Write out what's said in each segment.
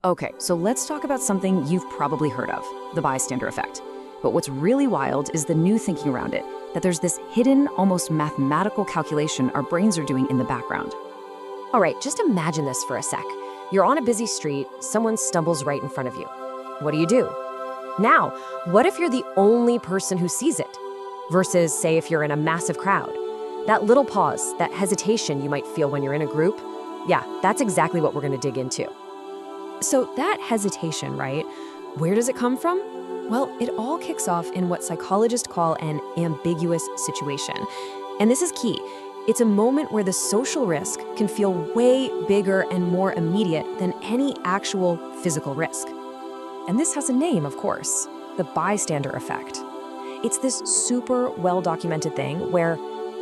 Okay, so let's talk about something you've probably heard of, the bystander effect. But what's really wild is the new thinking around it, that there's this hidden, almost mathematical calculation our brains are doing in the background. All right, just imagine this for a sec. You're on a busy street, someone stumbles right in front of you. What do? Now, what if you're the only person who sees it? Versus, say, if you're in a massive crowd. That little pause, that hesitation you might feel when you're in a group, yeah, that's exactly what we're going to dig into. So that hesitation, right? Where does it come from? Well, it all kicks off in what psychologists call an ambiguous situation. And this is key. It's a moment where the social risk can feel way bigger and more immediate than any actual physical risk. And this has a name, of course, the bystander effect. It's this super well-documented thing where,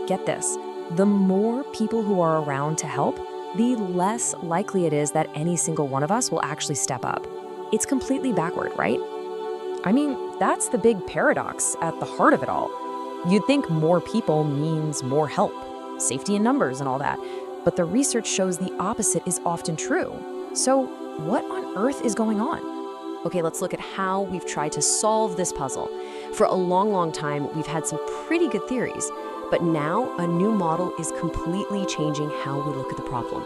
get this, the more people who are around to help, the less likely it is that any single one of us will actually step up. It's completely backward, right? I mean, that's the big paradox at the heart of it all. You'd think more people means more help, safety in numbers and all that, but the research shows the opposite is often true. So what on earth is going on? Okay, let's look at how we've tried to solve this puzzle. For a long time, we've had some pretty good theories, but now a new model is completely changing how we look at the problem.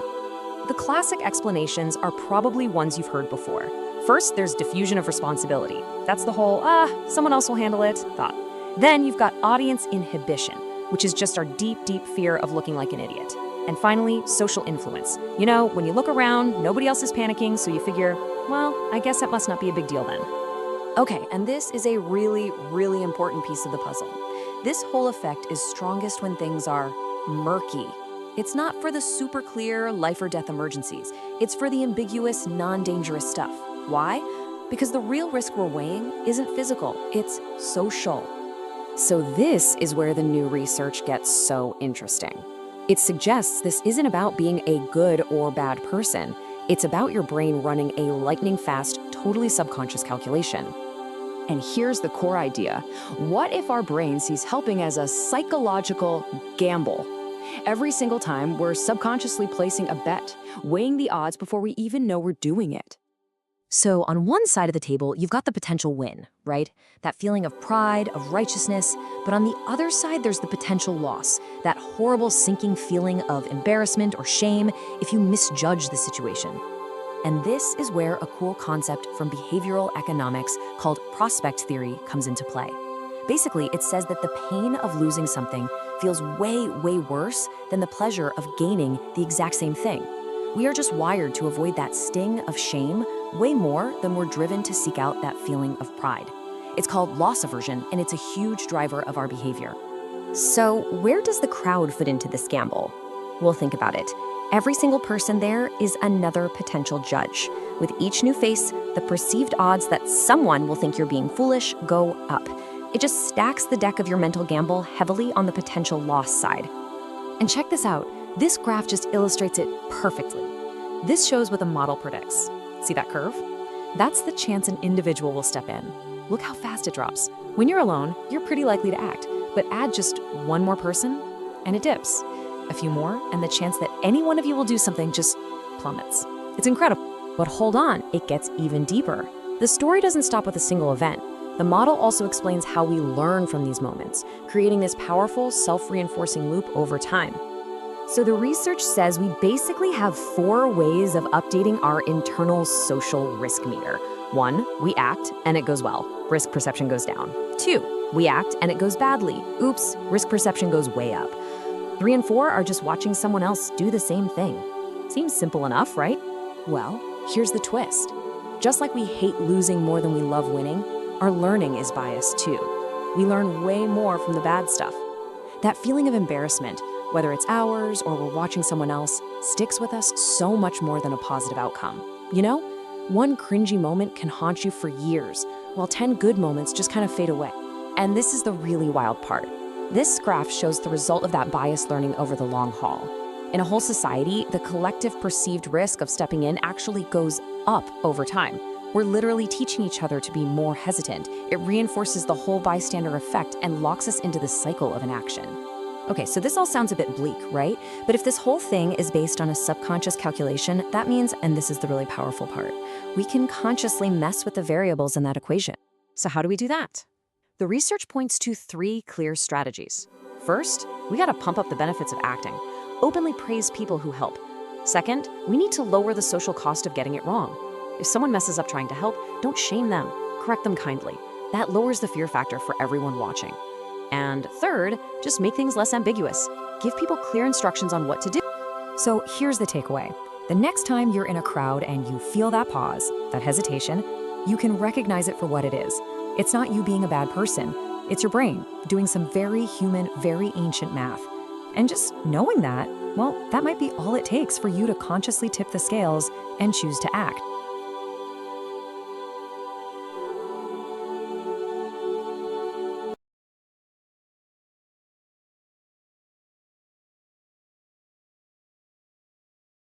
The classic explanations are probably ones you've heard before. First, there's diffusion of responsibility. That's the whole, someone else will handle it thought. Then you've got audience inhibition, which is just our deep fear of looking like an idiot. And finally, social influence. You know, when you look around, nobody else is panicking, so you figure, well, I guess that must not be a big deal then. Okay, and this is a really important piece of the puzzle. This whole effect is strongest when things are murky. It's not for the super clear life or death emergencies. It's for the ambiguous, non-dangerous stuff. Why? Because the real risk we're weighing isn't physical, it's social. So this is where the new research gets so interesting. It suggests this isn't about being a good or bad person. It's about your brain running a lightning-fast, totally subconscious calculation. And here's the core idea. What if our brain sees helping as a psychological gamble? Every single time, we're subconsciously placing a bet, weighing the odds before we even know we're doing it. So on one side of the table, you've got the potential win, right? That feeling of pride, of righteousness. But on the other side, there's the potential loss, that horrible sinking feeling of embarrassment or shame if you misjudge the situation. And this is where a cool concept from behavioral economics called prospect theory comes into play. Basically, it says that the pain of losing something feels way worse than the pleasure of gaining the exact same thing. We are just wired to avoid that sting of shame way more than we're driven to seek out that feeling of pride. It's called loss aversion, and it's a huge driver of our behavior. So where does the crowd fit into this gamble? Well, think about it. Every single person there is another potential judge. With each new face, the perceived odds that someone will think you're being foolish go up. It just stacks the deck of your mental gamble heavily on the potential loss side. And check this out. This graph just illustrates it perfectly. This shows what the model predicts. See that curve? That's the chance an individual will step in. Look how fast it drops. When you're alone, you're pretty likely to act, but add just one more person, and it dips. A few more, and the chance that any one of you will do something just plummets. It's incredible. But hold on, it gets even deeper. The story doesn't stop with a single event. The model also explains how we learn from these moments, creating this powerful, self-reinforcing loop over time. So the research says we basically have 4 ways of updating our internal social risk meter. 1, we act and it goes well. Risk perception goes down. 2, we act and it goes badly. Oops, risk perception goes way up. 3 and 4 are just watching someone else do the same thing. Seems simple enough, right? Well, here's the twist. Just like we hate losing more than we love winning, our learning is biased too. We learn way more from the bad stuff. That feeling of embarrassment, whether it's ours or we're watching someone else, sticks with us so much more than a positive outcome. You know, one cringy moment can haunt you for years, while 10 good moments just kind of fade away. And this is the really wild part. This graph shows the result of that biased learning over the long haul. In a whole society, the collective perceived risk of stepping in actually goes up over time. We're literally teaching each other to be more hesitant. It reinforces the whole bystander effect and locks us into the cycle of inaction. Okay, so this all sounds a bit bleak, right? But if this whole thing is based on a subconscious calculation, that means, and this is the really powerful part, we can consciously mess with the variables in that equation. So how do we do that? The research points to 3 clear strategies. First, we gotta pump up the benefits of acting. Openly praise people who help. Second, we need to lower the social cost of getting it wrong. If someone messes up trying to help, don't shame them. Correct them kindly. That lowers the fear factor for everyone watching. And third, just make things less ambiguous. Give people clear instructions on what to do. So here's the takeaway. The next time you're in a crowd and you feel that pause, that hesitation, you can recognize it for what it is. It's not you being a bad person. It's your brain doing some very human, very ancient math. And just knowing that, well, that might be all it takes for you to consciously tip the scales and choose to act.